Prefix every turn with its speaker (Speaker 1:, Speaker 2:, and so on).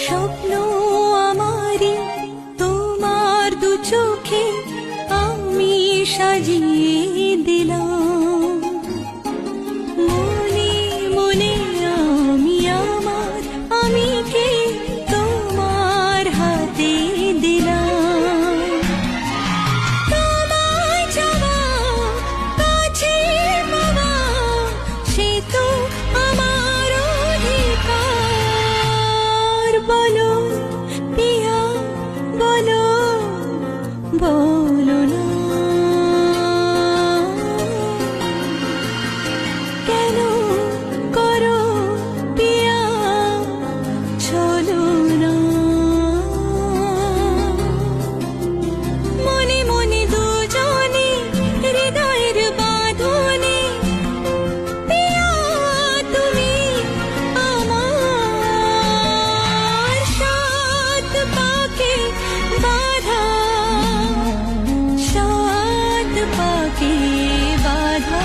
Speaker 1: স্বপ্ন আমারি তোমার দু চোখে আমি সাজিয়ে দিলাম। মনে মনে আমি আমার আমিকে তোমার হাতে দিলাম। তোমায় চাওয়া, কাছে পাওয়া, সে তো আমার অধিকার। বলো পিয়া বলো, বলো না কেন করো পিয়া চলো না। মনে মনে দুজনে হৃদয়ের বাঁধনে পিয়া তুমি আমার। সাত পাকে বাঁধা, সাত পাকে বাঁধা।